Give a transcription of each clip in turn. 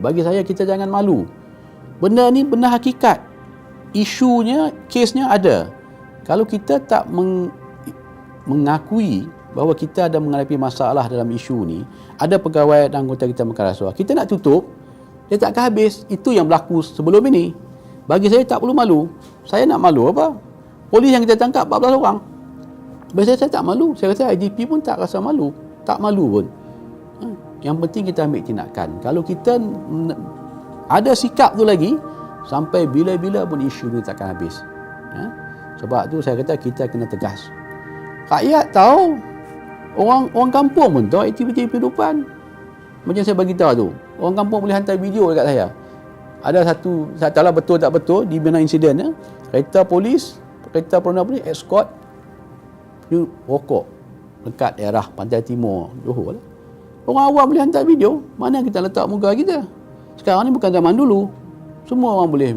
Bagi saya kita jangan malu. Benda ni benda hakikat. Isunya, kesnya ada. Kalau kita tak mengakui bahawa kita ada menghadapi masalah dalam isu ni, ada pegawai dan anggota kita makan rasuah, kita nak tutup, dia takkan habis. Itu yang berlaku sebelum ini. Bagi saya tak perlu malu. Saya nak malu apa? Polis yang kita tangkap 14 orang. Bagi saya tak malu. Saya rasa IGP pun tak rasa malu. Tak malu pun. Yang penting kita ambil tindakan. Kalau kita ada sikap tu lagi, sampai bila-bila pun isu ni takkan habis. Sebab tu saya kata kita kena tegas. Rakyat tahu, orang kampung pun tahu aktiviti kehidupan. Macam saya bagi tahu tu, orang kampung boleh hantar video dekat saya. Ada satu, saya tak tahu betul tak betul, di mana insiden, kereta polis, kereta perundang polis, escort rokok dekat daerah Pantai Timur, Johor lah. Orang awam boleh hantar video, mana kita letak muka kita. Sekarang ni bukan zaman dulu, semua orang boleh.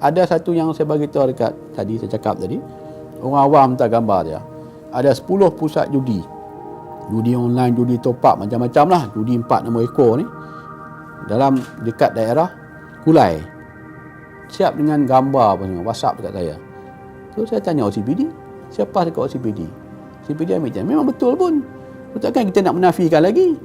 Ada satu yang saya bagi tahu dekat tadi, saya cakap tadi, orang awam hantar gambar dia. Ada 10 pusat judi. Judi online, judi top up, macam-macam lah. Judi 4-6 ekor ni. Dalam dekat daerah Kulai. Siap dengan gambar pun, WhatsApp dekat saya. Tu saya tanya OCPD, siapa dekat OCPD? OCPD ambil je. Memang betul pun. Takkan kita nak menafikan lagi?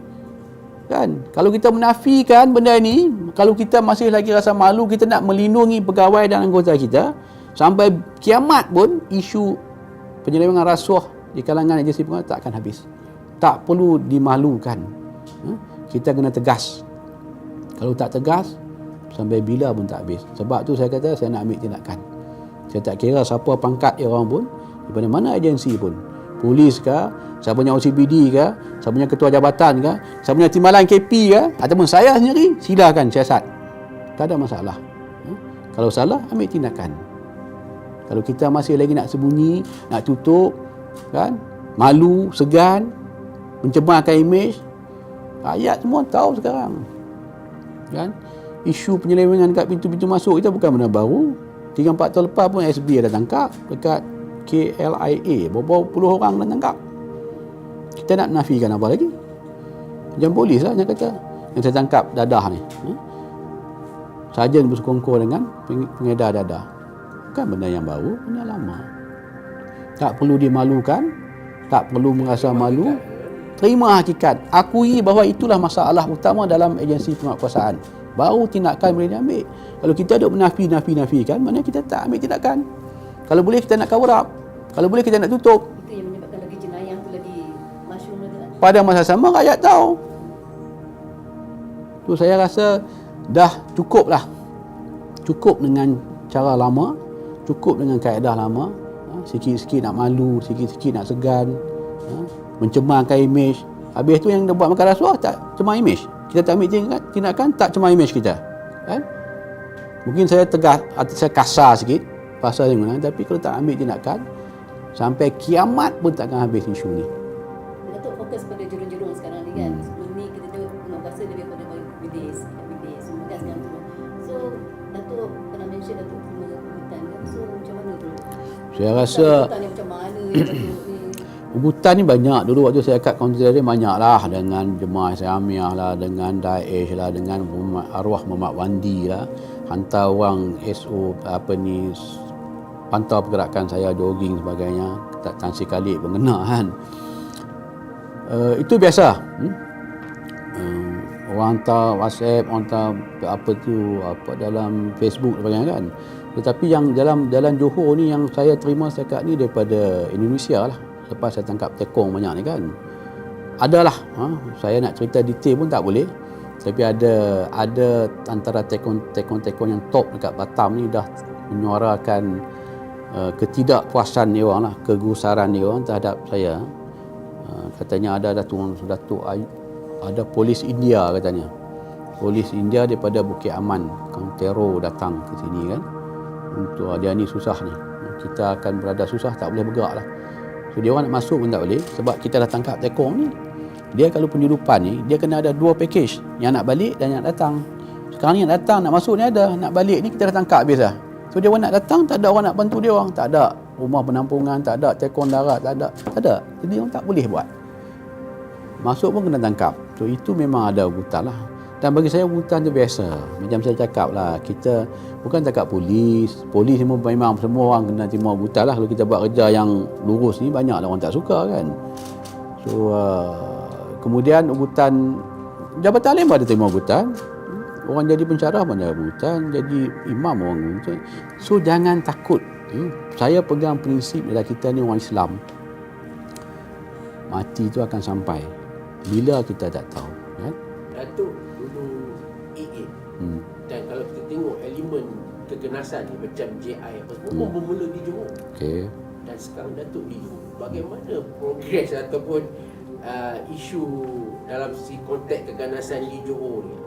Kan? Kalau kita menafikan benda ni, kalau kita masih lagi rasa malu, kita nak melindungi pegawai dan anggota kita, sampai kiamat pun isu penyelewengan rasuah di kalangan agensi pengawas tak akan habis. Tak perlu dimalukan. Kita kena tegas. Kalau tak tegas, sampai bila pun tak habis. Sebab tu saya kata saya nak ambil tindakan. Saya tak kira siapa pangkat dia orang pun, daripada mana agensi pun. Polis ke, saya punya OCPD ke, saya punya ketua jabatan ke, saya punya timbalan KP ke, ataupun saya sendiri, silakan siasat. Tak ada masalah. Kalau salah, ambil tindakan. Kalau kita masih lagi nak sembunyi, nak tutup, kan, malu, segan, mencemarkan imej, rakyat semua tahu sekarang. Kan? Isu penyelewengan kat pintu-pintu masuk kita bukan benda baru. 3-4 tahun lepas pun SB ada tangkap dekat KLIA, berapa puluh orang dah tangkap. Kita nak nafikan apa lagi? Macam polis lah yang kata, yang saya tangkap dadah ni, sarjan bersekongkol dengan pengedar dadah. Bukan benda yang baru, benda lama. Tak perlu dimalukan, tak perlu merasa malu. Terima hakikat, akui bahawa itulah masalah utama dalam agensi penguatkuasaan. Baru tindakan boleh diambil. Kalau kita duk menafikan, mana kita tak ambil tindakan. Kalau boleh kita nak cover up, kalau boleh kita nak tutup. Itu yang menyebabkan lagi jenayah tu lagi masyhur lagi. Pada masa sama rakyat tahu. Tu saya rasa dah cukup lah. Cukup dengan cara lama, cukup dengan kaedah lama. Sikit-sikit nak malu, sikit-sikit nak segan, mencemarkan imej. Habis tu yang dia buat makan rasuah tak cemar imej. Kita tak ambil tindakan, tak cemar imej kita. Kan? Mungkin saya tegas atau saya kasar sikit pasal yang mana, tapi kalau tak ambil tindakan, sampai kiamat pun takkan habis isu ni. Datuk fokus pada jurung-jurung sekarang ni kan. Sebelum ni kita tengok penguatkuasa lebih pada weekdays, semua kan sekarang tu. So Datuk pernah mention Datuk terima ugutan kan. So macam mana tu? Saya rasa ugutan yang macam mana Datuk ni? ugutan ni banyak. Dulu waktu saya kat kaunter dia banyak lah, dengan Jemaah Islamiah lah, dengan Daesh lah, dengan arwah Muhammad Wandi lah, hantar orang SO pantau pergerakan saya, jogging sebagainya, tansi kalik pun kena kan. Itu biasa. Orang hantar WhatsApp, orang hantar apa dalam Facebook sebagainya kan. Tetapi yang dalam Johor ni yang saya terima setakat ni daripada Indonesia lah. Lepas saya tangkap tekong banyak ni kan. Adalah, saya nak cerita detail pun tak boleh. Tapi ada antara tekong yang top dekat Batam ni dah menyuarakan ketidakpuasan dia orang lah, kegusaran dia orang terhadap saya. Katanya ada Datuk ada polis India katanya. Polis India daripada Bukit Aman, Kantero datang ke sini kan. Untuk dia ni susah ni. Kita akan berada susah, tak boleh bergerak lah. So dia orang nak masuk pun tak boleh sebab kita dah tangkap tekong ni. Dia kalau penyeludupan ni, dia kena ada 2 package, yang nak balik dan yang nak datang. Sekarang ni yang datang nak masuk ni ada, nak balik ni kita dah tangkap habis lah. So dia orang nak datang, tak ada orang nak bantu dia orang, tak ada rumah penampungan, tak ada tekong darat, tak ada. Jadi orang tak boleh buat. Masuk pun kena tangkap. So itu memang ada ugutan lah. Dan bagi saya ugutan tu biasa. Macam saya cakap lah, kita bukan cakap polis memang semua orang kena terima ugutan lah. Kalau kita buat kerja yang lurus ni, banyak lah orang tak suka kan. So kemudian ugutan Jabatan Alim ada terima ugutan, orang jadi pensyarah pun ada ugutan, jadi imam orang ugutan. So jangan takut. Saya pegang prinsip adalah kita ni orang Islam, mati tu akan sampai bila kita tak tahu kan? Datuk dulu AA. Dan kalau kita tengok elemen keganasan ni macam JI apa semua bermula di Johor. Okey. Dan sekarang Datuk di Johor. Bagaimana progres ataupun isu dalam si konteks keganasan di Johor ni?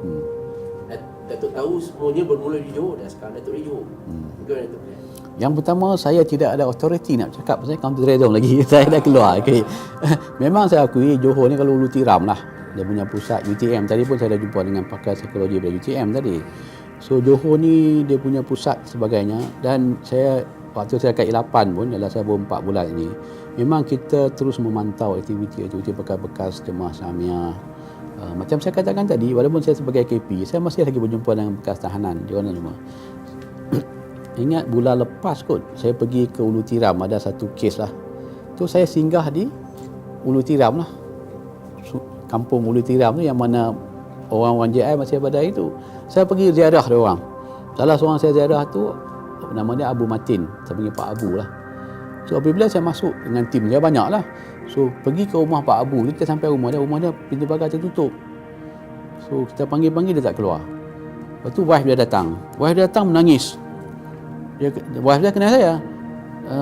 Datuk tahu semuanya bermula di Johor dan sekarang Datuk di Johor. Bagaimana Datuk? Yang pertama, saya tidak ada authority nak cakap pasal counter terrorism lagi. Saya dah keluar. Okay. Memang saya akui Johor ni kalau Ulu Tiram lah, dia punya pusat UTM. Tadi pun saya dah jumpa dengan pakar psikologi dari UTM tadi. So Johor ni dia punya pusat sebagainya. Dan saya waktu saya kat I8 pun, dalam saya baru 4 bulan ini, memang kita terus memantau aktiviti bekas-bekas jemaah Syamiah. Macam saya katakan tadi, walaupun saya sebagai KP, saya masih lagi berjumpa dengan bekas tahanan di mana semua. Ingat bulan lepas kot, saya pergi ke Ulu Tiram, ada satu kes lah. Tu saya singgah di Ulu Tiram lah. Kampung Ulu Tiram tu yang mana orang-orang JI masih pada itu. Saya pergi ziarah dia orang. Salah seorang saya ziarah tu, nama dia Abu Matin. Saya panggil Pak Abu lah. So apabila saya masuk dengan tim dia banyak lah. So pergi ke rumah Pak Abu, kita sampai rumah dia pintu pagar tertutup. So kita panggil-panggil dia tak keluar. Lepas tu wife dia datang. Wife dia datang menangis. Wife dia kenal saya.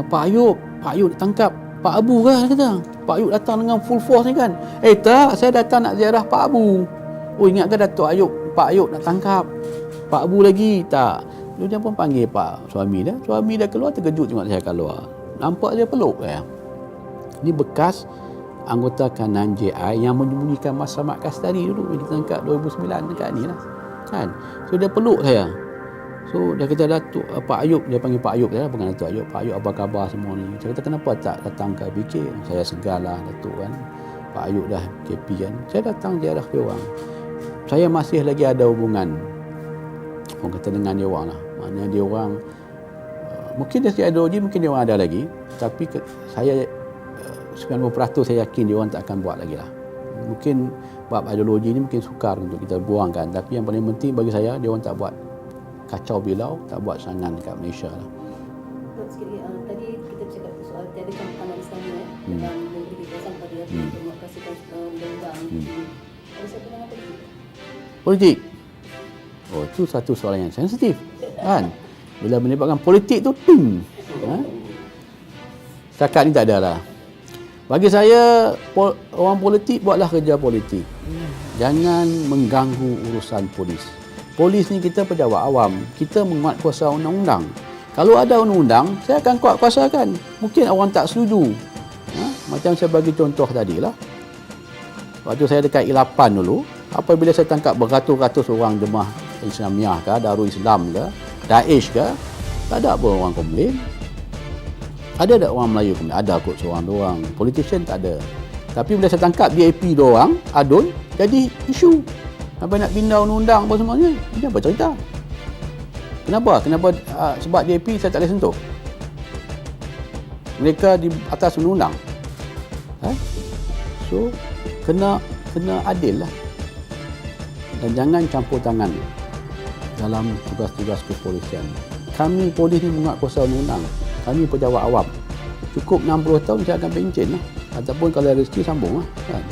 Pak Ayub tangkap Pak Abu kan, dia kata. Pak Ayub datang dengan full force ni kan. Tak, saya datang nak ziarah Pak Abu. Oh, ingat ke Datuk Ayub, Pak Ayub nak tangkap Pak Abu lagi? Tak. Dia pun panggil Pak suami dia. Suami dia keluar, terkejut tengok saya keluar. Nampak dia peluk saya. Ini bekas anggota kanan JI yang menyembunyikan Mas Samad Kastari dulu yang ditangkap 2009 dekat ni lah. Kan? So dia peluk saya. So dia kata Datuk Pak Ayub, dia panggil Pak Ayub, saya bukan Datuk Ayub. Pak Ayub apa khabar semua ni? Saya kata kenapa tak datang ke BK? Saya segarlah Datuk kan. Pak Ayub dah KP kan. Saya datang ziarah dia orang. Saya masih lagi ada hubungan, orang kata, dengan dia orang lah. Maknanya dia orang mungkin dari ideologi mungkin dia orang ada lagi, tapi saya 90% saya yakin dia orang tak akan buat lagi lah. Mungkin bab ideologi ni mungkin sukar untuk kita buangkan, tapi yang paling penting bagi saya, dia orang tak buat kacau bilau, tak buat serangan dekat Malaysia lah. Sikit lagi, tadi kita bercakap soal tiada kampanye Islami dalam negeri kita sampai pada demokrasikan undang-undang. Ada siapa nama Politik. Oh, itu satu soalan yang sensitif kan. Bila melibatkan politik tu, setakat ni tak ada lah. Bagi saya, orang politik buatlah kerja politik. Jangan mengganggu urusan polis. Polis ni kita pejabat awam. Kita menguat kuasa undang-undang. Kalau ada undang-undang, saya akan kuat kuasakan. Mungkin orang tak setuju. Macam saya bagi contoh tadi lah. Waktu saya dekat I8 dulu, apabila saya tangkap beratus-ratus orang jemaah Islamiah ke, Darul Islam ke, Daesh ke, tak ada pun orang komplain. Ada tak orang Melayu komplain? Ada kot seorang doang. Politician tak ada. Tapi bila saya tangkap DAP doang, adun, jadi isu. Sampai nak pindah undang-undang apa semuanya. Ini apa cerita? Kenapa? Sebab DAP saya tak boleh sentuh. Mereka di atas undang-undang. So, kena adil lah. Dan jangan campur tangan dalam tugas-tugas kepolisian. Kami polis ni menguat kuasa undang-undang. Kami pejabat awam. Cukup 60 tahun saya akan pencen lah. Ataupun kalau ada rezeki sambung lah. Kan?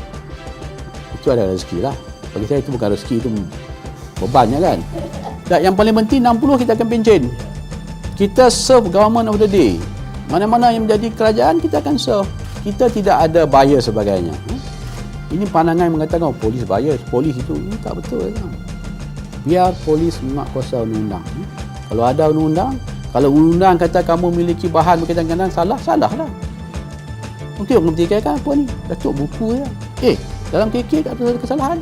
Itu ada rezeki lah. Bagi saya itu bukan rezeki, itu bebannya kan. Dan yang paling penting 60 kita akan pencen. Kita serve government of the day. Mana-mana yang menjadi kerajaan kita akan serve. Kita tidak ada bias sebagainya. Ini pandangan yang mengatakan polis bias, polis itu. Ini tak betul. Kan? Biar polis menguat kuasa undang-undang. Kalau ada undang-undang, kalau undang-undang kata kamu memiliki bahan berkaitan dengan salah lah. Mungkin orang berfikirkan apa ni? Datuk buku je. Dalam KK tak ada kesalahan.